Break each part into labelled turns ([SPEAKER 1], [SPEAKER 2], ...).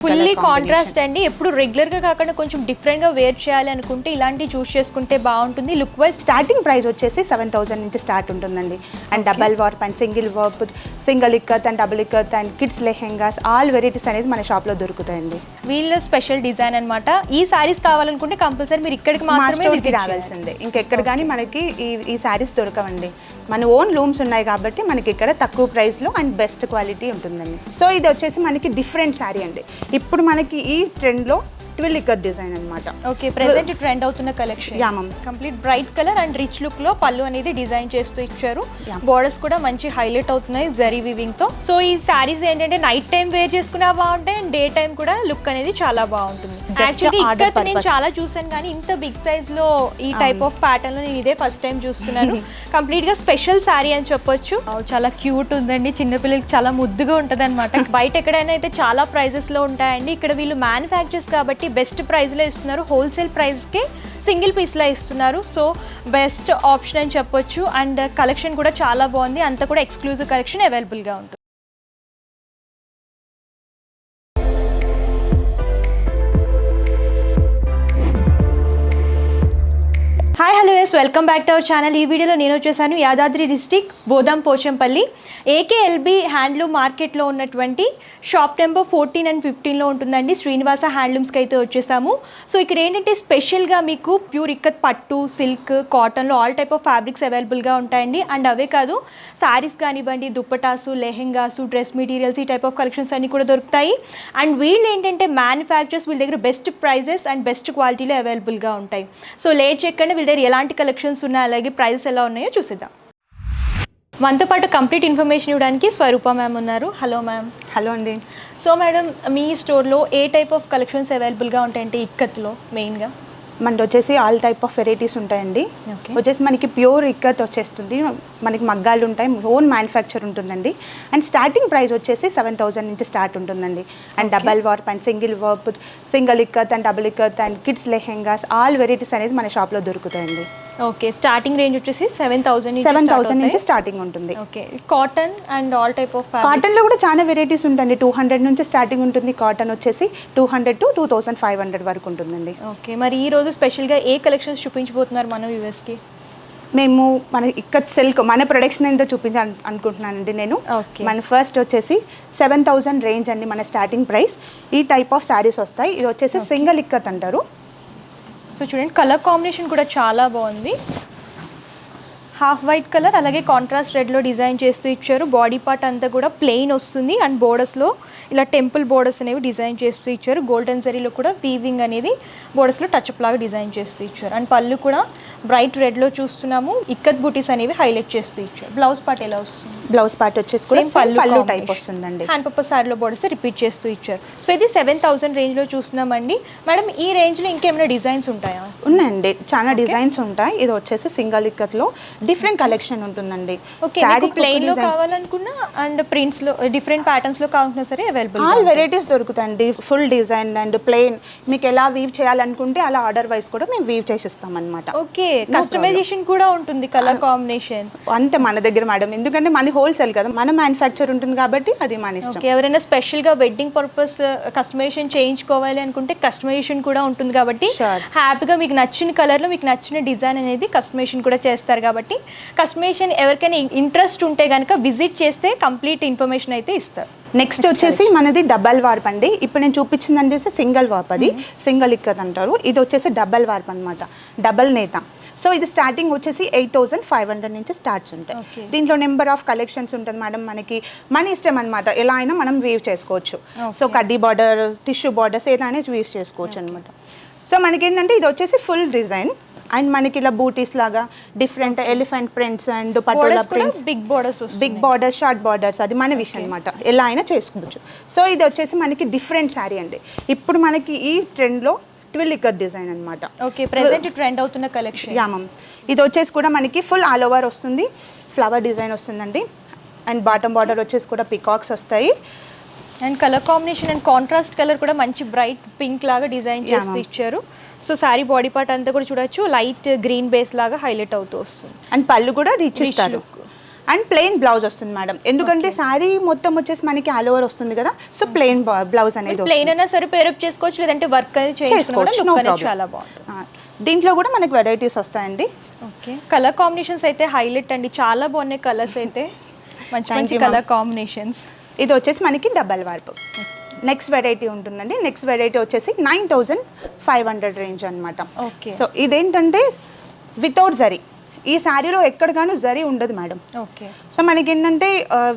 [SPEAKER 1] Fully contrast అండి. ఎప్పుడు regular గా కాకుండా కొంచెం డిఫరెంట్ గా వేర్ చేయాలి అనుకుంటే ఇలాంటి చూస్ చేసుకుంటే బాగుంటుంది. లుక్ వైజ్
[SPEAKER 2] స్టార్టింగ్ ప్రైస్ వచ్చేసి 7,000 నుంచి స్టార్ట్ ఉంటుందండి. And double warp and single warp, single ikat and double ikat and kids lehengas all varieties అనేది మన షాప్ లో దొరుకుతాయండి.
[SPEAKER 1] వీళ్ళ స్పెషల్ డిజైన్ అన్నమాట. ఈ సారీస్ కావాలనుకుంటే కంపల్సరీ మీరు ఇక్కడికి మాత్రమే
[SPEAKER 2] రావాల్సిందే. ఇంకెక్కడ కానీ మనకి ఈ సారీస్ దొరకవండి. మన ఓన్ లూమ్స్ ఉన్నాయి కాబట్టి మనకి ఇక్కడ తక్కువ ప్రైస్ లో అండ్ బెస్ట్ క్వాలిటీ ఉంటుందండి. సో ఇది వచ్చేసి మనకి డిఫరెంట్ సారీ అండి. ఇప్పుడు మనకి ఈ ట్రెండ్ లో ట్విల్ ఇక్కత్ డిజైన్ అన్నమాట.
[SPEAKER 1] ఓకే, ప్రెజెంట్ ట్రెండ్ అవుతున్న collection.
[SPEAKER 2] Yeah ma'am.
[SPEAKER 1] Complete bright colour and rich look లో పళ్ళు అనేది డిజైన్ చేస్తూ ఇచ్చారు. బోర్డర్స్ కూడా మంచి హైలైట్ అవుతున్నాయి జరీ వీవింగ్ తో. సో ఈ సారీస్ ఏంటంటే నైట్ టైం వేర్ చేసుకున్నా బాగుంటాయి అండ్ డే టైం కూడా లుక్ అనేది చాలా బాగుంటుంది. యాక్చువల్లీ ఇక్కత్ నేను చాలా చూసాను కానీ ఇంత బిగ్ సైజ్ లో ఈ టైప్ ఆఫ్ ప్యాటర్న్ లో నేను ఇదే ఫస్ట్ టైం చూస్తున్నాను. కంప్లీట్ గా స్పెషల్ సారీ అని చెప్పొచ్చు. చాలా క్యూట్ ఉందండి, చిన్నపిల్లలకి చాలా ముద్దుగా ఉంటది అనమాట. బయట ఎక్కడైనా అయితే చాలా ప్రైజెస్ లో ఉంటాయండి. ఇక్కడ వీళ్ళు మ్యానుఫ్యాక్చర్స్ కాబట్టి బెస్ట్ ప్రైస్లో ఇస్తున్నారు. హోల్సేల్ ప్రైస్కే సింగిల్ పీస్లో ఇస్తున్నారు. సో బెస్ట్ ఆప్షన్ అని చెప్పొచ్చు. అండ్ కలెక్షన్ కూడా చాలా బాగుంది. అంతా కూడా ఎక్స్క్లూజివ్ కలెక్షన్ అవైలబుల్గా ఉంటుంది. Hi hello yes, welcome back to our channel. ఈ వీడియోలో నేను వచ్చేసాను Yadadri district Bhoodan Pochampally AKLB handloom మార్కెట్లో ఉన్నటువంటి షాప్ నెంబర్ 14 and 15లో ఉంటుందండి. శ్రీనివాస హ్యాండ్లూమ్స్కి అయితే వచ్చేసాము. సో ఇక్కడ ఏంటంటే స్పెషల్గా మీకు ప్యూర్ ఇక్కత్ పట్టు, సిల్క్, కాటన్లో ఆల్ టైప్ ఆఫ్ ఫ్యాబ్రిక్స్ అవైలబుల్గా ఉంటాయండి. అండ్ అవే కాదు శారీస్ కానివ్వండి, దుప్పటాసు, లెహెంగాసు, డ్రెస్ మెటీరియల్స్, ఈ టైప్ ఆఫ్ కలెక్షన్స్ అన్నీ కూడా దొరుకుతాయి. అండ్ వీళ్ళు ఏంటంటే మ్యానుఫ్యాక్చర్స్, వీళ్ళ దగ్గర బెస్ట్ ప్రైజెస్ అండ్ బెస్ట్ క్వాలిటీలో అవైలబుల్గా ఉంటాయి. సో లేట్ చేయకుండా వీళ్ళ దగ్గర ఎలాంటి కలెక్షన్స్ ఉన్నాయి, అలాగే ప్రైజెస్ ఎలా ఉన్నాయో చూసేద్దాం. మనతో పాటు కంప్లీట్ ఇన్ఫర్మేషన్ ఇవ్వడానికి స్వరూప మ్యామ్ ఉన్నారు. Hello ma'am.
[SPEAKER 2] హలో అండి.
[SPEAKER 1] సో మేడం, మీ స్టోర్లో ఏ టైప్ ఆఫ్ కలెక్షన్స్ అవైలబుల్గా ఉంటాయంటే ఇక్కత్లో మెయిన్గా?
[SPEAKER 2] మనకి వచ్చేసి ఆల్ టైప్ ఆఫ్ వెరైటీస్ ఉంటాయండి. వచ్చేసి మనకి ప్యూర్ ఇక్కత్ వచ్చేస్తుంది, మనకి మగ్గాలు ఉంటాయి, ఓన్ మ్యానుఫ్యాక్చర్ ఉంటుందండి. అండ్ స్టార్టింగ్ ప్రైస్ వచ్చేసి 7,000 నుంచి స్టార్ట్ ఉంటుందండి. And double warp and single warp, single ikat and double ikat and kids lehengas all varieties అనేది మన షాప్లో దొరుకుతాయండి.
[SPEAKER 1] ఓకే, స్టార్టింగ్ రేంజ్ వచ్చేసి 7,000
[SPEAKER 2] నుంచి స్టార్టింగ్ ఉంటుంది.
[SPEAKER 1] Okay, cotton and all type of
[SPEAKER 2] కాటన్లో కూడా చాలా వెరైటీస్ ఉంటుంది. 200 నుంచి స్టార్టింగ్ ఉంటుంది. కాటన్ వచ్చేసి 200 to 2,500 వరకు ఉంటుందండి.
[SPEAKER 1] ఓకే, మరి ఈ రోజు స్పెషల్గా ఏ కలెక్షన్స్ చూపించబోతున్నారు మన వ్యూవర్స్కి?
[SPEAKER 2] మేము మన ఇక్కత్ సిల్క్ మన ప్రొడక్షన్ ఏంటో చూపించాలి అనుకుంటున్నానండి నేను. మన ఫస్ట్ వచ్చేసి 7,000 రేంజ్ అండి మన స్టార్టింగ్ ప్రైస్. ఈ టైప్ ఆఫ్ శారీస్ వస్తాయి. ఇది వచ్చేసి సింగిల్ ఇక్కత్ అంటారు.
[SPEAKER 1] సో చూడండి, కలర్ కాంబినేషన్ కూడా చాలా బాగుంది. హాఫ్ వైట్ కలర్ అలాగే కాంట్రాస్ట్ రెడ్లో డిజైన్ చేస్తూ ఇచ్చారు. బాడీ పార్ట్ అంతా కూడా ప్లెయిన్ వస్తుంది అండ్ బోర్డర్స్లో ఇలా టెంపుల్ బోర్డర్స్ అనేవి డిజైన్ చేస్తూ ఇచ్చారు. గోల్డెన్ జరీలో కూడా వీవింగ్ అనేది బోర్డర్స్లో టచ్అప్ లాగా డిజైన్ చేస్తూ ఇచ్చారు. అండ్ పళ్ళు కూడా బ్రైట్ రెడ్లో చూస్తున్నాము. ఇక్కత్ బూటీస్ అనేవి హైలైట్ చేస్తూ ఇచ్చారు. బ్లౌజ్ పార్ట్ ఎలా వస్తుంది?
[SPEAKER 2] బ్లౌజ్ పార్ట్ వచ్చేసి కూడా పళ్ళు టైప్ వస్తుందండి.
[SPEAKER 1] హ్యాండ్ పర్పస్ సారీలో బోర్డర్స్ రిపీట్ చేస్తూ ఇచ్చారు. సో ఇది 7,000 రేంజ్లో చూస్తున్నామండి. మేడం, ఈ రేంజ్లో ఇంకేమైనా డిజైన్స్ ఉంటాయా?
[SPEAKER 2] ఉన్నాయండి, చాలా డిజైన్స్ ఉంటాయి. ఇది వచ్చేసి సింగిల్ ఇక్కత్లో డిఫరెంట్ కలెక్షన్ ఉంటుందండి.
[SPEAKER 1] సారీ ప్లెయిన్ లో కావాలనుకున్నా అండ్ ప్రింట్స్ లో డిఫరెంట్ ప్యాటర్న్స్ లో కావాలన్నా సరే అవైలబుల్
[SPEAKER 2] ఆల్ వెరైటీస్ దొరుకుతాయండి. ఫుల్ డిజైన్ అండ్ ప్లెయిన్ మీకు ఎలా వీవ్ చేయాలనుకుంటే అలా ఆర్డర్ వైస్ కూడా మేము వీవ్ చేసిస్తాం అనమాట.
[SPEAKER 1] ఓకే, కస్టమైజేషన్ కూడా ఉంటుంది, కలర్ కాంబినేషన్
[SPEAKER 2] అంతే మన దగ్గర మేడం. ఎందుకంటే మన హోల్సేల్ కదా, మన మ్యానుఫ్యాక్చర్ ఉంటుంది కాబట్టి అది మన ఇష్టం.
[SPEAKER 1] ఎవరైనా స్పెషల్ గా వెడ్డింగ్ పర్పస్ కస్టమైజేషన్ చేయించుకోవాలి అనుకుంటే కస్టమైజేషన్ కూడా ఉంటుంది కాబట్టి హ్యాపీగా మీకు నచ్చిన కలర్ లో మీకు నచ్చిన డిజైన్ అనేది కస్టమైజేషన్ కూడా చేస్తారు. కాబట్టి కస్టమైజేషన్ ఎవరికైనా ఇంట్రెస్ట్ ఉంటే కనుక విజిట్ చేస్తే కంప్లీట్ ఇన్ఫర్మేషన్ అయితే ఇస్తారు.
[SPEAKER 2] నెక్స్ట్ వచ్చేసి మనది డబల్ వార్ప్ అండి. ఇప్పుడు నేను చూపించిందని చూస్తే సింగిల్ వార్ప్, అది సింగిల్ ఇక్కత్ అంటారు. ఇది వచ్చేసి డబల్ వార్ప్ అనమాట, డబల్ నేత. సో ఇది స్టార్టింగ్ వచ్చేసి 8,500 నుంచి స్టార్ట్స్ ఉంటాయి. దీంట్లో నెంబర్ ఆఫ్ కలెక్షన్స్ ఉంటుంది మేడం. మనకి మన ఇష్టం అనమాట, ఎలా అయినా మనం వీవ్ చేసుకోవచ్చు. సో కడ్డీ బార్డర్, టిష్యూ బార్డర్స్ ఏదైనా వీవ్ చేసుకోవచ్చు అనమాట. సో మనకి ఏంటంటే ఇది వచ్చేసి ఫుల్ డిజైన్ అండ్ మనకి ఇలా బూటీస్ లాగా different elephant prints and Patola prints, big borders, short borders, అది మన విషయం అనమాట. ఎలా అయినా చేసుకోవచ్చు. సో ఇది వచ్చేసి మనకి డిఫరెంట్ శారీ అండి. ఇప్పుడు మనకి ఈ ట్రెండ్లో ట్విల్ ఇక్కత్ డిజైన్ అనమాట.
[SPEAKER 1] ఓకే, ప్రెజెంట్ ట్రెండ్ అవుతున్న కలెక్షన్.
[SPEAKER 2] Yeah ma'am. ఇది వచ్చేసి కూడా మనకి ఫుల్ ఆల్ ఓవర్ వస్తుంది, ఫ్లవర్ డిజైన్ వస్తుందండి. అండ్ బాటమ్ బార్డర్ వచ్చేసి కూడా పికాక్స్ వస్తాయి.
[SPEAKER 1] And colour combination and contrast colour కూడా మంచి బ్రైట్ పింక్ లాగా డిజైన్ చేస్తూ ఇచ్చారు. సో సారీ బాడీ పార్ట్ అంతా కూడా చూడొచ్చు లైట్ గ్రీన్ బేస్ లాగా హైలైట్ అవుతూ వస్తుంది.
[SPEAKER 2] అండ్ పళ్ళు కూడా రిచ్ ఇస్తారు. అండ్ ప్లెయిన్ బ్లౌజ్ వస్తుంది మేడం, ఎందుకంటే శారీ మొత్తం వచ్చేసి మనకి ఆల్ ఓవర్ వస్తుంది కదా, సో ప్లెయిన్ బ్లౌజ్ అనేది
[SPEAKER 1] ప్లెయిన్ అయినా సరే పేరప్ చేసుకోవచ్చు, లేదంటే వర్క్ అనేది
[SPEAKER 2] చేసుకోవచ్చు, no problem.
[SPEAKER 1] చాలా బాగుంటుంది.
[SPEAKER 2] దీంట్లో కూడా మనకి వెరైటీస్ వస్తాయండి.
[SPEAKER 1] ఓకే, కలర్ కాంబినేషన్స్ అయితే హైలైట్ అండి, చాలా బాగున్నాయి కలర్స్ అయితే, మంచి మంచి కలర్ కాంబినేషన్స్.
[SPEAKER 2] ఇది వచ్చేసి మనకి డబల్ వార్ప్. నెక్స్ట్ వెరైటీ ఉంటుందండి, నెక్స్ట్ వెరైటీ వచ్చేసి 9500 రేంజ్ అనమాట.
[SPEAKER 1] ఓకే,
[SPEAKER 2] సో ఇదేంటంటే వితౌట్ జరీ, ఈ శారీలో ఎక్కడ కానీ జరీ ఉండదు మేడం.
[SPEAKER 1] ఓకే,
[SPEAKER 2] సో మనకి ఏంటంటే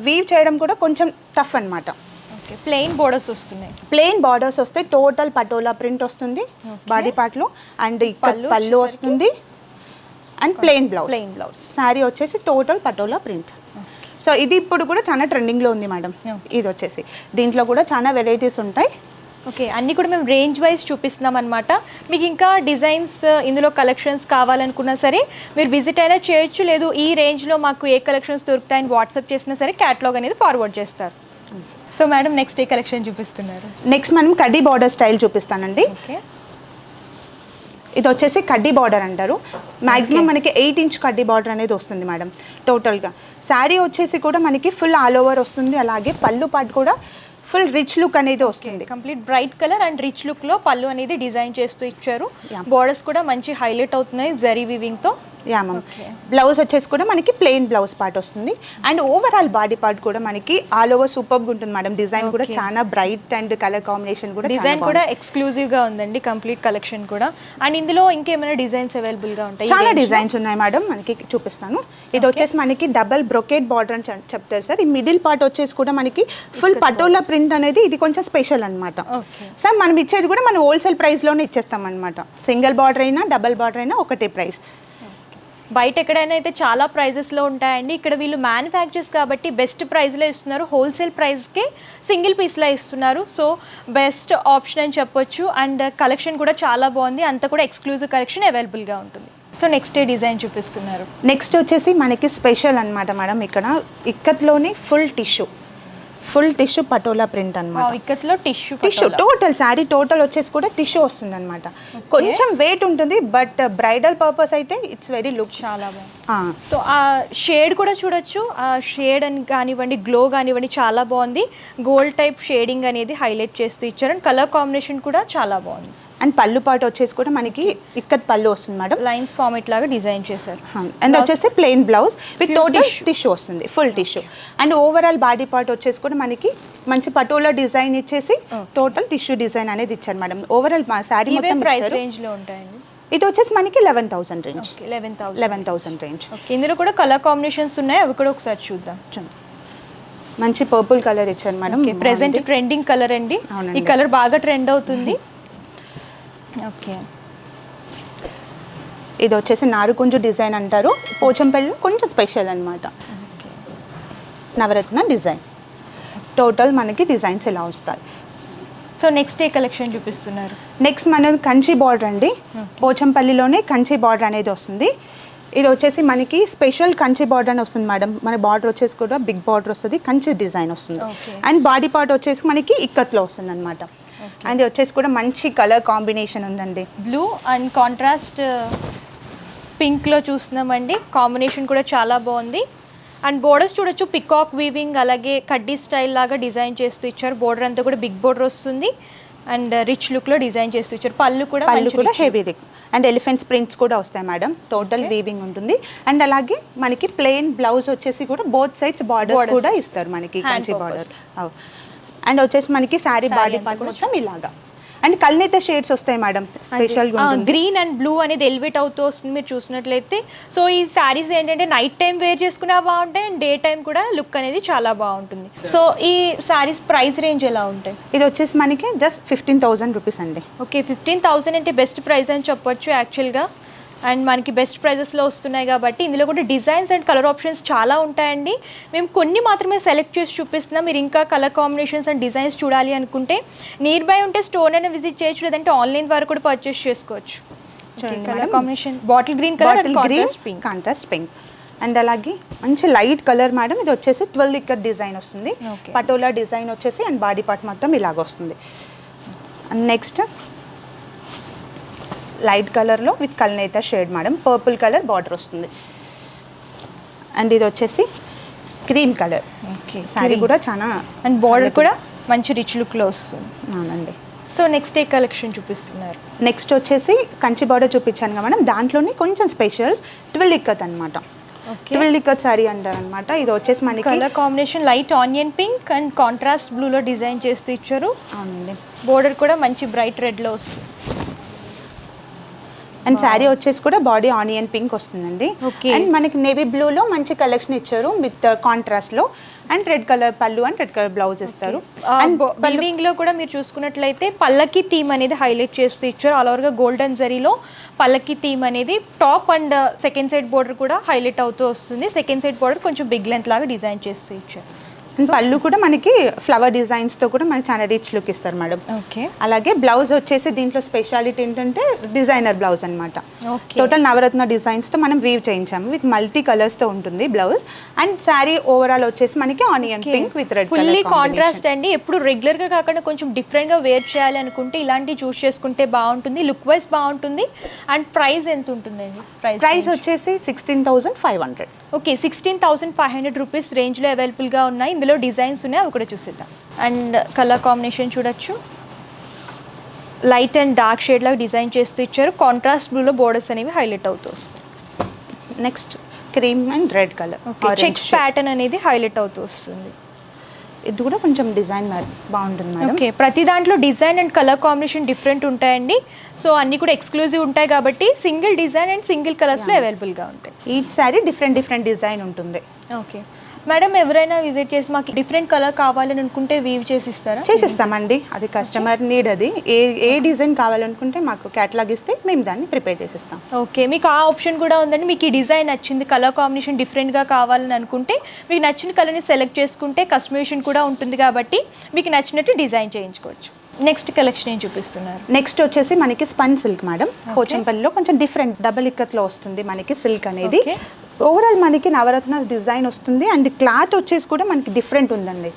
[SPEAKER 2] వీవ్ చేయడం కూడా కొంచెం టఫ్ అనమాట.
[SPEAKER 1] ఓకే, ప్లెయిన్ బోర్డర్స్ వస్తున్నాయి,
[SPEAKER 2] ప్లెయిన్ బార్డర్స్ వస్తాయి, టోటల్ పటోలా ప్రింట్ వస్తుంది బాడీ పార్ట్లో, అండ్ పళ్ళు వస్తుంది, అండ్ ప్లెయిన్ బ్లౌజ్. శారీ వచ్చేసి టోటల్ పటోలా ప్రింట్. సో ఇది ఇప్పుడు కూడా చాలా ట్రెండింగ్లో ఉంది మేడం. ఇది వచ్చేసి దీంట్లో కూడా చాలా వెరైటీస్ ఉంటాయి.
[SPEAKER 1] ఓకే, అన్నీ కూడా మేము రేంజ్ వైజ్ చూపిస్తున్నాం అనమాట. మీకు ఇంకా డిజైన్స్ ఇందులో కలెక్షన్స్ కావాలనుకున్నా సరే మీరు విజిట్ అయినా చేయొచ్చు, లేదు ఈ రేంజ్లో మాకు ఏ కలెక్షన్స్ దొరుకుతాయని వాట్సాప్ చేసినా సరే క్యాటలాగ్ అనేది ఫార్వర్డ్ చేస్తారు. సో మేడం నెక్స్ట్ ఏ కలెక్షన్ చూపిస్తున్నారు?
[SPEAKER 2] నెక్స్ట్ మనం కడ్డీ బార్డర్ స్టైల్ చూపిస్తానండి.
[SPEAKER 1] ఓకే,
[SPEAKER 2] ఇది వచ్చేసి కడ్డీ బార్డర్ అంటారు. మ్యాక్సిమం మనకి 8 ఇంచ్ కడ్డీ బార్డర్ అనేది వస్తుంది మేడం టోటల్గా. శారీ వచ్చేసి కూడా మనకి ఫుల్ ఆల్ ఓవర్ వస్తుంది, అలాగే పళ్ళు పాటు కూడా ఫుల్ రిచ్ లుక్ అనేది వస్తుంది.
[SPEAKER 1] Complete bright colour and rich లుక్లో పళ్ళు అనేది డిజైన్ చేస్తూ ఇచ్చారు. బోర్డర్స్ కూడా మంచి హైలైట్ అవుతున్నాయి జరీ వీవింగ్తో.
[SPEAKER 2] యా మ్యామ్, బ్లౌజ్ వచ్చేసి కూడా మనకి ప్లెయిన్ బ్లౌజ్ పార్ట్ వస్తుంది, అండ్ ఓవరాల్ బాడీ పార్ట్ కూడా మనకి ఆల్ ఓవర్ సూపర్గా ఉంటుంది మేడం. డిజైన్ కూడా చాలా బ్రైట్ అండ్ కలర్ కాంబినేషన్ కూడా
[SPEAKER 1] డిజైన్ కూడా ఎక్స్క్లూజివ్గా ఉందండి, కంప్లీట్ కలెక్షన్ కూడా. అండ్ ఇందులో ఇంకేమైనా డిజైన్స్ అవైలబుల్గా ఉంటాయి?
[SPEAKER 2] చాలా డిజైన్స్ ఉన్నాయి మేడం, మనకి చూపిస్తాను. ఇది వచ్చేసి మనకి డబల్ బ్రొకేట్ బార్డర్ అని చెప్తారు సార్. ఈ మిడిల్ పార్ట్ వచ్చేసి కూడా మనకి ఫుల్ పటోలా ప్రింట్ అనేది, ఇది కొంచెం స్పెషల్ అనమాట సార్. మనం ఇచ్చేది కూడా మనం హోల్సేల్ ప్రైస్లోనే ఇచ్చేస్తాం అనమాట. సింగిల్ బార్డర్ అయినా డబల్ బార్డర్ అయినా ఒకటే ప్రైస్.
[SPEAKER 1] బయట ఎక్కడైనా అయితే చాలా ప్రైజెస్లో ఉంటాయండి, ఇక్కడ వీళ్ళు మ్యానుఫ్యాక్చర్స్ కాబట్టి బెస్ట్ ప్రైస్లో ఇస్తున్నారు, హోల్సేల్ ప్రైస్కే సింగిల్ పీస్లో ఇస్తున్నారు. సో బెస్ట్ ఆప్షన్ అని చెప్పొచ్చు. అండ్ కలెక్షన్ కూడా చాలా బాగుంది, అంతా కూడా ఎక్స్క్లూజివ్ కలెక్షన్ అవైలబుల్గా ఉంటుంది. సో నెక్స్ట్ ఏ డిజైన్ చూపిస్తున్నారు?
[SPEAKER 2] నెక్స్ట్ వచ్చేసి మనకి స్పెషల్ అనమాట మేడం, ఇక్కడ ఇక్కత్లోని ఫుల్ టిష్యూ పటోలా ప్రింట్ అనమాట.
[SPEAKER 1] ఇక్కత్లో టిష్యూ
[SPEAKER 2] టోటల్ శారీ టోటల్ వచ్చేసి కూడా టిష్యూ వస్తుంది అనమాట. కొంచెం వెయిట్ ఉంటుంది, బట్ బ్రైడల్ పర్పస్ అయితే ఇట్స్ వెరీ లుక్
[SPEAKER 1] చాలా బాగుంది. సో ఆ షేడ్ కూడా చూడొచ్చు, ఆ షేడ్ అని కానివ్వండి, గ్లో కానివ్వండి, చాలా బాగుంది. గోల్డ్ టైప్ షేడింగ్ అనేది హైలైట్ చేస్తూ ఇచ్చారు, అండ్ కలర్ కాంబినేషన్ కూడా చాలా బాగుంది.
[SPEAKER 2] అండ్ పళ్ళు పాటు వచ్చేసి కూడా మనకి ఇక్కత్ పళ్ళు వస్తుంది మేడం,
[SPEAKER 1] లైన్స్ ఫార్మేట్ లాగా డిజైన్ చేశారు.
[SPEAKER 2] అండ్ వచ్చేసి plain blouse with total tissue వస్తుంది, full tissue. And overall body part వచ్చేసి కూడా మనకి మంచి పటోలా డిజైన్ ఇచ్చేసి టోటల్ టిష్యూ డిజైన్ అనేది ఇచ్చారు మేడం. ఓవరాల్ శారీ మొత్తం
[SPEAKER 1] ప్రైస్ రేంజ్ లో ఉంటాయండి.
[SPEAKER 2] ఇది వచ్చేసి మనకి 11,000 రేంజ్.
[SPEAKER 1] 11,000
[SPEAKER 2] రేంజ్.
[SPEAKER 1] ఇందులో కూడా కలర్ కాంబినేషన్స్ ఉన్నాయి, అవి కూడా ఒకసారి చూద్దాం.
[SPEAKER 2] మంచి పర్పుల్ కలర్ ఇచ్చారు మేడం,
[SPEAKER 1] ప్రెసెంట్ ట్రెండింగ్ కలర్ అండి. ఈ కలర్ బాగా ట్రెండ్ అవుతుంది. ఓకే,
[SPEAKER 2] ఇది వచ్చేసి నారుకుంజు డిజైన్ అంటారు, పోచంపల్లి కొంచెం స్పెషల్ అనమాట. నవరత్న డిజైన్, టోటల్ మనకి డిజైన్స్ ఇలా వస్తాయి.
[SPEAKER 1] సో నెక్స్ట్ ఏ కలెక్షన్ చూపిస్తున్నారు?
[SPEAKER 2] నెక్స్ట్ మనం కంచి బార్డర్ అండి, పోచంపల్లిలోనే కంచి బార్డర్ అనేది వస్తుంది. ఇది వచ్చేసి మనకి స్పెషల్ కంచి బార్డర్ అని వస్తుంది మేడం. మన బార్డర్ వచ్చేసి కూడా బిగ్ బార్డర్ వస్తుంది, కంచి డిజైన్ వస్తుంది. అండ్ బాడీ పార్ట్ వచ్చేసి మనకి ఇక్కత్లో వస్తుంది అనమాట. అండ్ వచ్చేసి కూడా మంచి కలర్ కాంబినేషన్ ఉందండి,
[SPEAKER 1] బ్లూ అండ్ కాంట్రాస్ట్ పింక్లో చూస్తున్నామండి. కాంబినేషన్ కూడా చాలా బాగుంది. అండ్ బోర్డర్స్ చూడొచ్చు, పికాక్ వీవింగ్ అలాగే కడ్డీ స్టైల్ లాగా డిజైన్ చేస్తూ ఇచ్చారు. బోర్డర్ అంతా కూడా బిగ్ బోర్డర్ వస్తుంది, అండ్ రిచ్ లుక్లో డిజైన్ చేస్తూ ఇచ్చారు. పళ్ళు కూడా
[SPEAKER 2] heavy rich and elephants prints కూడా వస్తాయి మేడం. టోటల్ వీవింగ్ ఉంటుంది. అండ్ అలాగే మనకి ప్లెయిన్ బ్లౌజ్ వచ్చేసి కూడా బోత్ సైడ్స్ బార్డర్స్ కూడా ఇస్తారు మనకి, కంచి బార్డర్. అండ్ వచ్చేసి మనకి శారీ బాడీ పార్ట్ మొత్తం ఇలాగా. అండ్ కల్నేత షేడ్స్ వస్తాయి madam, special
[SPEAKER 1] green and blue అనేది ఎలివేట్ అవుతూ వస్తుంది మీరు చూసినట్లయితే. సో ఈ శారీస్ ఏంటంటే నైట్ టైం వేర్ చేసుకున్నా బాగుంటాయి, అండ్ డే టైం కూడా లుక్ అనేది చాలా బాగుంటుంది. సో ఈ శారీస్ ప్రైస్ రేంజ్ ఎలా ఉంటాయి?
[SPEAKER 2] ఇది వచ్చేసి మనకి జస్ట్ 15,000 రూపీస్ అండి.
[SPEAKER 1] ఓకే, 15,000 అంటే బెస్ట్ ప్రైస్ అని చెప్పొచ్చు యాక్చువల్గా. అండ్ మనకి బెస్ట్ ప్రైజెస్లో వస్తున్నాయి కాబట్టి ఇందులో కూడా డిజైన్స్ అండ్ కలర్ ఆప్షన్స్ చాలా ఉంటాయండి. మేము కొన్ని మాత్రమే సెలెక్ట్ చేసి చూపిస్తున్నాం. మీరు ఇంకా కలర్ కాంబినేషన్స్ అండ్ డిజైన్స్ చూడాలి అనుకుంటే నియర్ బై ఉంటే స్టోర్ అయినా విజిట్ చేయొచ్చు, లేదంటే ఆన్లైన్ ద్వారా కూడా పర్చేస్ చేసుకోవచ్చు. Colour combination bottle green colour,
[SPEAKER 2] contrast pink. And అలాగే మంచి లైట్ కలర్ మేడం. ఇది వచ్చేసి 12 ఇక్కత్ డిజైన్ వస్తుంది, పటోలా డిజైన్ వచ్చేసి, అండ్ బాడీ పార్ట్ మొత్తం ఇలాగ వస్తుంది. అండ్ నెక్స్ట్ లైట్ కలర్లో విత్ కల్నేత shade madam, purple colour border వస్తుంది. అండ్ ఇది వచ్చేసి క్రీమ్ కలర్.
[SPEAKER 1] ఓకే,
[SPEAKER 2] శారీ కూడా చాలా
[SPEAKER 1] అండ్ బార్డర్ కూడా మంచి రిచ్ లుక్లో వస్తుంది.
[SPEAKER 2] అవునండి.
[SPEAKER 1] సో నెక్స్ట్ ఏ కలెక్షన్ చూపిస్తున్నారు?
[SPEAKER 2] నెక్స్ట్ వచ్చేసి కంచి బార్డర్ చూపించాను కదా మేడం, దాంట్లోనే కొంచెం స్పెషల్ ట్విల్ ఇక్కత్ అనమాట. ట్విల్ ఇక్కత్ శారీ అంటారు అనమాట. ఇది వచ్చేసి మనకి
[SPEAKER 1] colour combination light onion pink and contrast బ్లూలో డిజైన్ చేస్తూ ఇచ్చారు.
[SPEAKER 2] అవునండి.
[SPEAKER 1] బోర్డర్ కూడా మంచి బ్రైట్ రెడ్లో వస్తుంది.
[SPEAKER 2] అండ్ శారీ వచ్చేసి కూడా బాడీ ఆనియన్ పింక్ వస్తుందండి. అండ్ మనకి నేవీ బ్లూలో మంచి కలెక్షన్ ఇచ్చారు విత్ కాంట్రాస్ట్లో. అండ్ రెడ్ కలర్ పళ్ళు అండ్ రెడ్ కలర్ బ్లౌజ్ ఇస్తారు.
[SPEAKER 1] అండ్ వీవింగ్ లో కూడా మీరు చూసుకున్నట్లయితే పల్లకి థీమ్ అనేది హైలైట్ చేస్తూ ఇచ్చారు. ఆల్ ఓవర్గా గోల్డెన్ జరీలో పల్లకి థీమ్ అనేది top and second side border కూడా హైలైట్ అవుతూ వస్తుంది. సెకండ్ సైడ్ బోర్డర్ కొంచెం బిగ్ లెంత్ లాగా డిజైన్ చేస్తూ ఇచ్చారు.
[SPEAKER 2] పళ్ళు కూడా మనకి ఫ్లవర్ డిజైన్స్తో కూడా మనకి చాలా రిచ్ లుక్ ఇస్తారు మేడం.
[SPEAKER 1] ఓకే.
[SPEAKER 2] అలాగే బ్లౌజ్ వచ్చేసి దీంట్లో స్పెషాలిటీ ఏంటంటే డిజైనర్ బ్లౌజ్ అనమాట.
[SPEAKER 1] ఓకే.
[SPEAKER 2] టోటల్ నవరత్న డిజైన్స్తో మనం వీవ్ చేయించాము విత్ మల్టీ కలర్స్తో ఉంటుంది బ్లౌజ్. అండ్ శారీ ఓవరాల్ వచ్చేసి మనకి onion pink with red
[SPEAKER 1] fully contrast అండి. ఎప్పుడు రెగ్యులర్గా కాకుండా కొంచెం డిఫరెంట్గా వేర్ చేయాలి అనుకుంటే ఇలాంటివి చూస్ చేసుకుంటే బాగుంటుంది. లుక్ వైజ్ బాగుంటుంది. అండ్ ప్రైస్ ఎంత ఉంటుందండి?
[SPEAKER 2] ప్రైస్ వచ్చేసి 16,500.
[SPEAKER 1] ఓకే, 16,500 రూపీస్ రేంజ్లో అవైలబుల్గా ఉన్నాయి. ఇందులో డిజైన్స్ ఉన్నాయి, అవి కూడా చూసేద్దాం. అండ్ కలర్ కాంబినేషన్ చూడొచ్చు. లైట్ అండ్ డార్క్ షేడ్ లాగా డిజైన్ చేస్తూ ఇచ్చారు. కాంట్రాస్ట్ బ్లూలో బోర్డర్స్ అనేవి హైలైట్ అవుతూ వస్తాయి.
[SPEAKER 2] Next cream and red colour
[SPEAKER 1] checks pattern అనేది హైలైట్ అవుతూ వస్తుంది.
[SPEAKER 2] ఇది కూడా కొంచెం డిజైన్ బాగుంటుంది మేడం.
[SPEAKER 1] ఓకే, ప్రతి దాంట్లో design and colour combination different ఉంటాయండి. సో అన్నీ కూడా ఎక్స్క్లూజివ్ ఉంటాయి కాబట్టి సింగిల్ డిజైన్ అండ్ సింగిల్ కలర్స్లో అవైలబుల్గా ఉంటాయి.
[SPEAKER 2] ఈచ్ శారీ డిఫరెంట్ డిజైన్ ఉంటుంది.
[SPEAKER 1] ఓకే మేడం, ఎవరైనా విజిట్ చేసి మాకు డిఫరెంట్ కలర్ కావాలని అనుకుంటే వీవ్ చేసి ఇస్తారా?
[SPEAKER 2] చేసిస్తామండి, అది కస్టమర్ నీడ్. అది ఏ డిజైన్ కావాలనుకుంటే మాకు క్యాటలాగ్ ఇస్తే మేము దాన్ని ప్రిపేర్ చేసిస్తాం.
[SPEAKER 1] ఓకే, మీకు ఆ ఆప్షన్ కూడా ఉందండి. మీకు ఈ డిజైన్ నచ్చింది, కలర్ కాంబినేషన్ డిఫరెంట్గా కావాలని అనుకుంటే మీకు నచ్చిన కలర్ని సెలెక్ట్ చేసుకుంటే కస్టమైజేషన్ కూడా ఉంటుంది కాబట్టి మీకు నచ్చినట్టు డిజైన్ చేయించుకోవచ్చు. నెక్స్ట్ కలెక్షన్ ఏం చూపిస్తున్నారు?
[SPEAKER 2] నెక్స్ట్ వచ్చేసి మనకి స్పన్ సిల్క్ మేడం. పోచంపల్లిలో కొంచెం డిఫరెంట్ డబల్ ఇక్కత్లో వస్తుంది మనకి సిల్క్ అనేది. ఓవరాల్ మనకి నవరత్న డిజైన్ వస్తుంది. అండ్ క్లాత్ వచ్చేసి కూడా మనకి డిఫరెంట్ ఉందండి.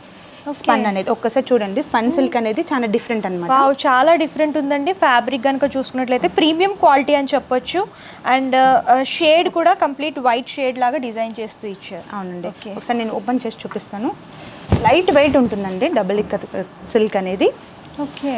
[SPEAKER 2] స్పన్ అనేది ఒక్కసారి చూడండి. స్పన్ సిల్క్ అనేది చాలా డిఫరెంట్ అనమాట.
[SPEAKER 1] చాలా డిఫరెంట్ ఉందండి. ఫ్యాబ్రిక్ కనుక చూసుకున్నట్లయితే ప్రీమియం క్వాలిటీ అని చెప్పొచ్చు. అండ్ షేడ్ కూడా కంప్లీట్ వైట్ షేడ్ లాగా డిజైన్ చేస్తూ ఇచ్చారు.
[SPEAKER 2] అవునండి. ఒకసారి నేను ఓపెన్ చేసి చూపిస్తాను. లైట్ వెయిట్ ఉంటుందండి డబల్ ఇక్కత్ సిల్క్ అనేది.
[SPEAKER 1] ఓకే,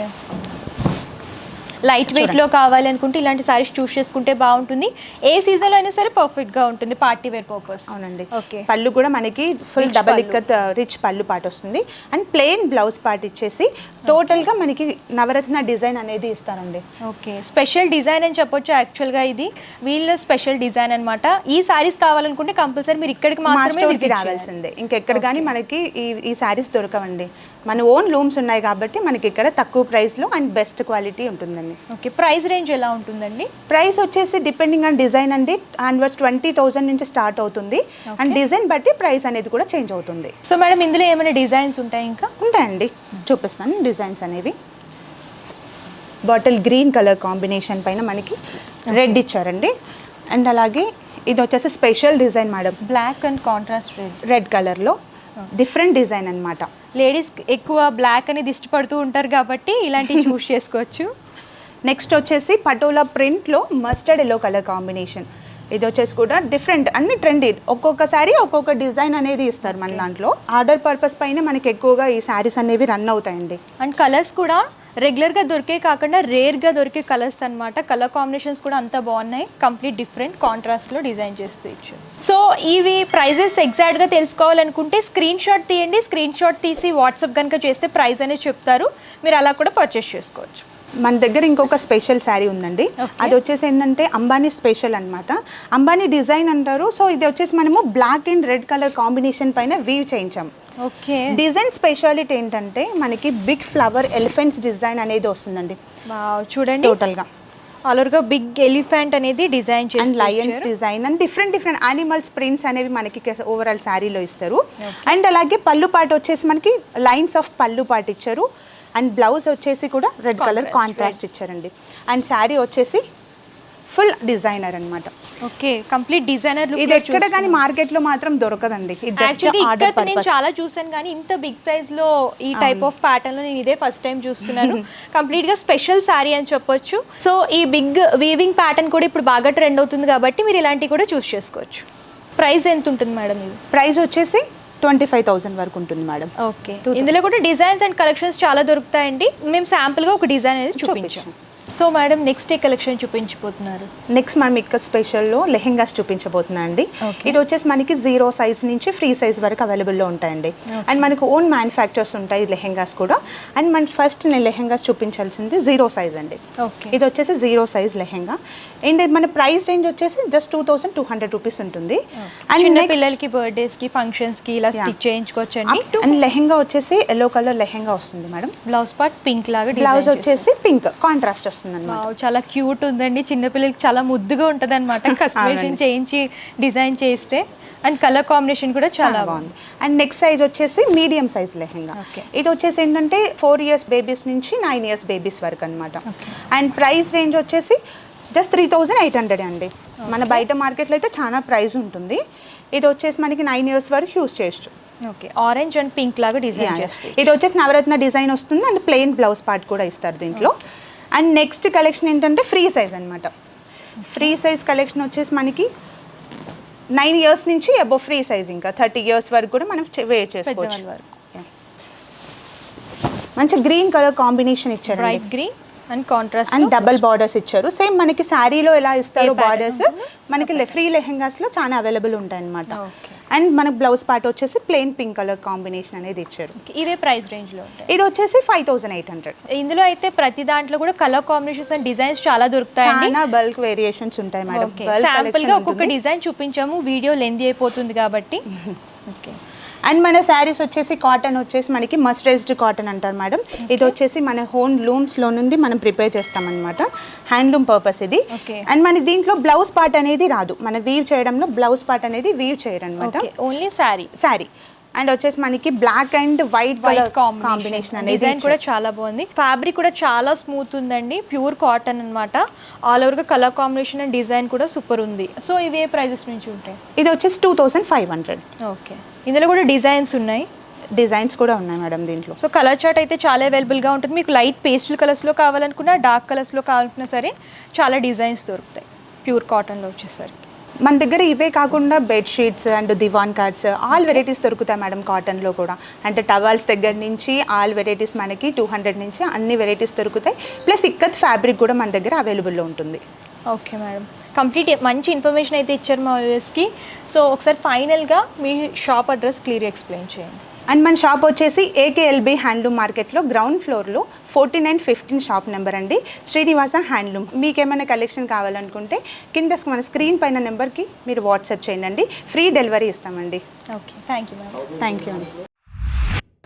[SPEAKER 1] లైట్ వెయిట్లో కావాలి అనుకుంటే ఇలాంటి సారీస్ చూస్ చేసుకుంటే బాగుంటుంది. ఏ సీజన్లో అయినా సరే పర్ఫెక్ట్గా ఉంటుంది పార్టీ వేర్ పర్పస్.
[SPEAKER 2] అవునండి.
[SPEAKER 1] ఓకే,
[SPEAKER 2] పళ్ళు కూడా మనకి ఫుల్ డబల్ ఇక్కత్ రిచ్ పళ్ళు పార్ట్ వస్తుంది. అండ్ ప్లెయిన్ బ్లౌజ్ పార్ట్ ఇచ్చేసి టోటల్గా మనకి నవరత్న డిజైన్ అనేది ఇస్తారండి.
[SPEAKER 1] ఓకే, స్పెషల్ డిజైన్ అని చెప్పొచ్చు. యాక్చువల్గా ఇది వీళ్ళ స్పెషల్ డిజైన్ అనమాట. ఈ సారీస్ కావాలనుకుంటే కంపల్సరీ మీరు ఇక్కడికి మాత్రమే
[SPEAKER 2] రావాల్సిందే. ఇంకెక్కడ కానీ మనకి ఈ సారీస్ దొరకవండి. మన ఓన్ లూమ్స్ ఉన్నాయి కాబట్టి మనకి ఇక్కడ తక్కువ ప్రైస్లో అండ్ బెస్ట్ క్వాలిటీ ఉంటుందండి.
[SPEAKER 1] ఓకే, ప్రైస్ రేంజ్ ఎలా ఉంటుందండి?
[SPEAKER 2] ప్రైస్ వచ్చేసి డిపెండింగ్ ఆన్ డిజైన్ అండి. హ్యాండ్వర్స్ 20,000 నుంచి స్టార్ట్ అవుతుంది. అండ్ డిజైన్ బట్టి ప్రైస్ అనేది కూడా చేంజ్ అవుతుంది.
[SPEAKER 1] సో మేడం, ఇందులో ఏమైనా డిజైన్స్ ఉంటాయి? ఇంకా
[SPEAKER 2] ఉంటాయండి, చూపిస్తాను డిజైన్స్ అనేవి. బాటిల్ గ్రీన్ కలర్ కాంబినేషన్ పైన మనకి రెడ్ ఇచ్చారండి. అండ్ అలాగే ఇది వచ్చేసి special design madam.
[SPEAKER 1] Black and contrast
[SPEAKER 2] red కలర్లో డిఫరెంట్ డిజైన్ అనమాట.
[SPEAKER 1] లేడీస్ ఎక్కువ బ్లాక్ అనేది ఇష్టపడుతూ ఉంటారు కాబట్టి ఇలాంటివి చూస్ చేసుకోవచ్చు.
[SPEAKER 2] నెక్స్ట్ వచ్చేసి పటోలా ప్రింట్లో మస్టర్డ్ ఎల్లో కలర్ కాంబినేషన్. ఇది వచ్చేసి కూడా డిఫరెంట్, అన్ని ట్రెండీ. ఒక్కొక్కసారి ఒక్కొక్క డిజైన్ అనేది ఇస్తారు మన దాంట్లో. ఆర్డర్ పర్పస్ పైన మనకి ఎక్కువగా ఈ శారీస్ అనేవి రన్ అవుతాయండి.
[SPEAKER 1] అండ్ కలర్స్ కూడా రెగ్యులర్గా దొరికే కాకుండా రేర్గా దొరికే కలర్స్ అనమాట. కలర్ కాంబినేషన్స్ కూడా అంతా బాగున్నాయి. కంప్లీట్ డిఫరెంట్ కాంట్రాస్ట్లో డిజైన్ చేస్తూ ఇచ్చారు. సో ఇవి ప్రైజెస్ ఎగ్జాక్ట్గా తెలుసుకోవాలనుకుంటే స్క్రీన్ షాట్ తీయండి. స్క్రీన్ షాట్ తీసి వాట్సాప్ కనుక చేస్తే ప్రైస్ అనేది చెప్తారు. మీరు అలా కూడా పర్చేస్ చేసుకోవచ్చు.
[SPEAKER 2] మన దగ్గర ఇంకొక స్పెషల్ శారీ ఉందండి. అది వచ్చేసి ఏంటంటే అంబానీ స్పెషల్ అనమాట. అంబానీ డిజైన్ అంటారు. సో ఇది వచ్చేసి మనము black and red colour combination పైన వీవ్ చేయించాం.
[SPEAKER 1] ఓకే,
[SPEAKER 2] డిజైన్ స్పెషాలిటీ ఏంటంటే మనకి బిగ్ ఫ్లవర్ ఎలిఫెంట్స్ డిజైన్ అనేది వస్తుందండి.
[SPEAKER 1] చూడండి,
[SPEAKER 2] టోటల్గా
[SPEAKER 1] ఆల్రెడీగా బిగ్ ఎలిఫెంట్ అనేది డిజైన్ చేసి
[SPEAKER 2] and Lions design and different animals prints అనేవి మనకి ఓవరాల్ శారీలో ఇస్తారు. అండ్ అలాగే పళ్ళు పాటు వచ్చేసి మనకి లైన్స్ ఆఫ్ పళ్ళు పాటు ఇచ్చారు. అండ్ బ్లౌజ్ వచ్చేసి కూడా రెడ్ కలర్ కాంట్రాస్ట్ ఇచ్చారండి. అండ్ శారీ వచ్చేసి ఫుల్ డిజైనర్ అనమాట.
[SPEAKER 1] Okay, complete designer look.
[SPEAKER 2] ఇది ఎక్కడ కానీ మార్కెట్లో మాత్రం దొరకదండి.
[SPEAKER 1] నేను చాలా చూసాను కానీ ఇంత బిగ్ సైజ్ లో ఈ టైప్ ఆఫ్ ప్యాటర్న్ లో నేను ఇదే ఫస్ట్ టైం చూస్తున్నాను. కంప్లీట్ గా స్పెషల్ శారీ అని చెప్పొచ్చు. సో ఈ బిగ్ వీవింగ్ ప్యాటర్న్ కూడా ఇప్పుడు బాగా ట్రెండ్ అవుతుంది కాబట్టి మీరు ఇలాంటివి కూడా చూస్ చేసుకోవచ్చు. ప్రైస్ ఎంత ఉంటుంది మేడం? ఇది
[SPEAKER 2] ప్రైస్ వచ్చేసి 25,000 వరకు ఉంటుంది మేడం.
[SPEAKER 1] ఓకే, ఇందులో కూడా డిజైన్స్ అండ్ కలెక్షన్స్ చాలా దొరుకుతాయండి. మేము శాంపుల్గా ఒక డిజైన్ అనేది చూపించాం. సో మేడం నెక్స్ట్ ఏ కలెక్షన్ చూపించబోతున్నారు?
[SPEAKER 2] నెక్స్ట్ మనం ఇక్కడ స్పెషల్లో లెహెంగాస్ చూపించబోతున్నా అండి. ఇది వచ్చేసి మనకి 0 సైజ్ నుంచి ఫ్రీ సైజ్ వరకు అవైలబుల్లో ఉంటాయండి. అండ్ మనకు ఓన్ మ్యానుఫ్యాక్చర్స్ ఉంటాయి లెహెంగాస్ కూడా. అండ్ మన ఫస్ట్ నేను లెహెంగాస్ చూపించాల్సింది 0 సైజ్ అండి. ఇది వచ్చేసి 0 సైజ్ లెహెంగా. అండ్ మన ప్రైస్ రేంజ్ వచ్చేసి జస్ట్ 2,200 రూపీస్ ఉంటుంది.
[SPEAKER 1] అండ్ పిల్లలకి బర్త్డేస్కి ఫంక్షన్స్కి ఇలా స్టిచ్ చేయించుకోవచ్చండి.
[SPEAKER 2] అండ్ లెహెంగా వచ్చేసి ఎల్లో కలర్ లెహెంగా వస్తుంది మేడం.
[SPEAKER 1] బ్లౌజ్ పార్ట్ పింక్ లాగా,
[SPEAKER 2] బ్లౌజ్ వచ్చేసి పింక్ కాంట్రాస్ట్ వస్తుంది.
[SPEAKER 1] చాలా క్యూట్ ఉందండి. చిన్నపిల్లలకి చాలా ముద్దుగా ఉంటుంది అనమాట కస్టమైజేషన్ చేయించి డిజైన్ చేస్తే. అండ్ కలర్ కాంబినేషన్ కూడా చాలా బాగుంది.
[SPEAKER 2] అండ్ నెక్స్ట్ సైజ్ వచ్చేసి మీడియం సైజ్ లెహెంగా. ఇది వచ్చేసి ఏంటంటే 4 ఇయర్స్ బేబీస్ నుంచి 9 ఇయర్స్ బేబీస్ వరకు అనమాట. అండ్ ప్రైస్ రేంజ్ వచ్చేసి జస్ట్ 3,800 అండి. మన బయట మార్కెట్లో అయితే చాలా ప్రైస్ ఉంటుంది. ఇది వచ్చేసి మనకి 9 ఇయర్స్ వరకు యూస్ చేయొచ్చు.
[SPEAKER 1] ఓకే, ఆరెంజ్ అండ్ పింక్ లాగా డిజైన్ చేస్తుంది.
[SPEAKER 2] ఇది వచ్చేసి నవరత్న డిజైన్ వస్తుంది. అండ్ ప్లెయిన్ బ్లౌజ్ పార్ట్ కూడా ఇస్తారు దీంట్లో. అండ్ నెక్స్ట్ కలెక్షన్ ఏంటంటే ఫ్రీ సైజ్ అనమాట. ఫ్రీ సైజ్ కలెక్షన్ వచ్చేసి మనకి 9 ఇయర్స్ నుంచి అబోవ్ ఫ్రీ సైజ్, ఇంకా 30 ఇయర్స్ వరకు కూడా మనం వేర్ చేసుకోవచ్చు. మంచి గ్రీన్ కలర్ కాంబినేషన్ ఇచ్చారు,
[SPEAKER 1] bright green and contrast
[SPEAKER 2] and double borders ఇచ్చారు. సేమ్ మనకి శారీలో ఎలా ఇస్తారో బార్డర్స్ మనకి ఫ్రీ లెహెంగాస్లో చాలా అవైలబుల్ ఉంటాయి అనమాట. అండ్ మనకు బ్లౌజ్ పార్ట్ వచ్చేసి ప్లెయిన్ పింక్ కలర్ కాంబినేషన్ అనేది ఇచ్చారు.
[SPEAKER 1] ఇవే ప్రైస్ రేంజ్లో ఉంటాయి.
[SPEAKER 2] ఇది వచ్చేసి 5,800.
[SPEAKER 1] ఇందులో అయితే ప్రతి దాంట్లో కూడా కలర్ కాంబినేషన్స్ అండ్ డిజైన్స్ చాలా దొరుకుతాయి.
[SPEAKER 2] చాలా బల్క్ వేరియేషన్స్ ఉంటాయి మేడం.
[SPEAKER 1] శాంపుల్ గా ఒక్కొక్క డిజైన్ చూపించాము, వీడియో లెంత్ అయిపోతుంది కాబట్టి. ఓకే.
[SPEAKER 2] అండ్ మన శారీస్ వచ్చేసి కాటన్ వచ్చేసి మనకి మస్టరైజ్డ్ కాటన్ అంటారు మేడం. ఇది వచ్చేసి మన హోమ్ లూమ్స్లో నుండి మనం ప్రిపేర్ చేస్తామన్నమాట. హ్యాండ్లూమ్ పర్పస్ ఇది. అండ్ మన దీంట్లో బ్లౌజ్ పార్ట్ అనేది రాదు. మన వీవ్ చేయడంలో బ్లౌజ్ పార్ట్ అనేది వీవ్ చేయరు అనమాట.
[SPEAKER 1] ఓన్లీ శారీ.
[SPEAKER 2] అండ్ వచ్చేసి మనకి black and white colour combination అనేది
[SPEAKER 1] డిజైన్ కూడా చాలా బాగుంది. ఫ్యాబ్రిక్ కూడా చాలా స్మూత్ ఉందండి, ప్యూర్ కాటన్ అన్నమాట. ఆల్ ఓవర్గా కలర్ కాంబినేషన్ అండ్ డిజైన్ కూడా సూపర్ ఉంది. సో ఇవే ప్రైజెస్ నుంచి ఉంటాయి?
[SPEAKER 2] ఇది వచ్చేసి 2,500.
[SPEAKER 1] ఓకే, ఇందులో కూడా డిజైన్స్ ఉన్నాయి,
[SPEAKER 2] డిజైన్స్ కూడా ఉన్నాయి మేడం దీంట్లో.
[SPEAKER 1] సో కలర్ చార్ట్ అయితే చాలా అవైలబుల్గా ఉంటుంది. మీకు లైట్ పేస్టల్ కలర్స్లో కావాలనుకున్నా, డార్క్ కలర్స్లో కావాలనుకున్నా సరే చాలా డిజైన్స్ దొరుకుతాయి ప్యూర్ కాటన్లో వచ్చేసరికి.
[SPEAKER 2] మన దగ్గర ఇవే కాకుండా bedsheets and divan cards all varieties దొరుకుతాయి మేడం కాటన్లో కూడా. అంటే టవల్స్ దగ్గర నుంచి ఆల్ వెరైటీస్ మనకి 200 నుంచి అన్ని వెరైటీస్ దొరుకుతాయి. ప్లస్ ఇక్కత్ ఫ్యాబ్రిక్ కూడా మన దగ్గర అవైలబుల్లో ఉంటుంది.
[SPEAKER 1] ఓకే మేడం, కంప్లీట్ మంచి ఇన్ఫర్మేషన్ అయితే ఇచ్చారు మా వ్యూవర్స్కి. సో ఒకసారి ఫైనల్గా మీ షాప్ అడ్రస్ క్లియర్గా ఎక్స్ప్లెయిన్ చేయండి.
[SPEAKER 2] అండ్ మన షాప్ వచ్చేసి ఏకేఎల్బి హ్యాండ్లూమ్ మార్కెట్లో గ్రౌండ్ ఫ్లోర్లో 4915 షాప్ నెంబర్ అండి, శ్రీనివాస హ్యాండ్లూమ్. మీకు ఏమైనా కలెక్షన్ కావాలనుకుంటే కింద మన స్క్రీన్ పైన నెంబర్కి మీరు వాట్సాప్ చేయండి, ఫ్రీ డెలివరీ ఇస్తామండి.
[SPEAKER 1] Okay, thank you madam.
[SPEAKER 2] Thank you అండి.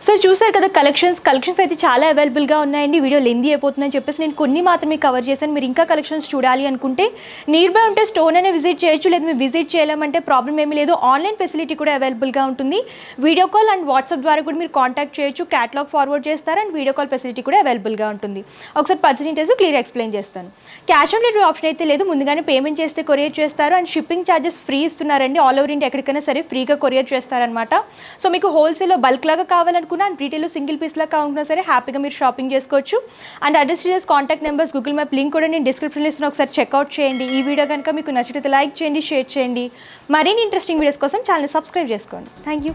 [SPEAKER 1] సో చూసారు కదా కలెక్షన్స్ అయితే చాలా అవైలబుల్గా ఉన్నాయండి. వీడియో లెందీ అయిపోతుందని చెప్పేసి నేను కొన్ని మాత్రమే కవర్ చేశాను. మీరు ఇంకా కలెక్షన్స్ చూడాలి అనుకుంటే నియర్ బై ఉంటే స్టోర్ అయినా విజిట్ చేయొచ్చు, లేదా మీరు విజిట్ చేయలేమంటే ప్రాబ్లం ఏమీ లేదు. ఆన్లైన్ ఫెసిలిటీ కూడా అవైలబుల్గా ఉంటుంది. వీడియో కాల్ అండ్ వాట్సాప్ ద్వారా కూడా మీరు కాంటాక్ట్ చేయొచ్చు. క్యాటలాగ్ ఫార్వర్డ్ చేస్తారు అండ్ వీడియో కాల్ ఫెసిలిటీ కూడా అవైలబుల్గా ఉంటుంది. ఒకసారి పర్సెంటేజ్ క్లియర్ ఎక్స్ప్లెయిన్ చేస్తాను. క్యాష్ ఆన్ డెలివరీ ఆప్షన్ అయితే లేదు, ముందుగానే పేమెంట్ చేస్తే కొరియర్ చేస్తారు. అండ్ షిప్పింగ్ ఛార్జెస్ ఫ్రీ ఇస్తున్నారండి. ఆల్ ఓవర్ ఇండియా ఎక్కడికైనా సరే ఫ్రీగా కొరియర్ చేస్తారనమాట. సో మీకు హోల్సేల్లో బల్క్ లాగా కావాలనుకున్నా అండ్ రీటైల్లో సింగిల్ పీస్లా కావాలన్నా సరే హ్యాపీగా మీరు షాపింగ్ చేసుకోవచ్చు. And address details, contact numbers, Google map link కూడా నేను డిస్క్రిప్షన్లో ఇస్తున్నా, ఒకసారి చెక్అవుట్ చేయండి. ఈ వీడియో కనుక మీకు నచ్చితే లైక్ చేయండి, షేర్ చేయండి. మరిన్ని ఇంట్రెస్టింగ్ వీడియోస్ కోసం ఛానల్ సబ్స్క్రైబ్ చేసుకోండి. Thank you.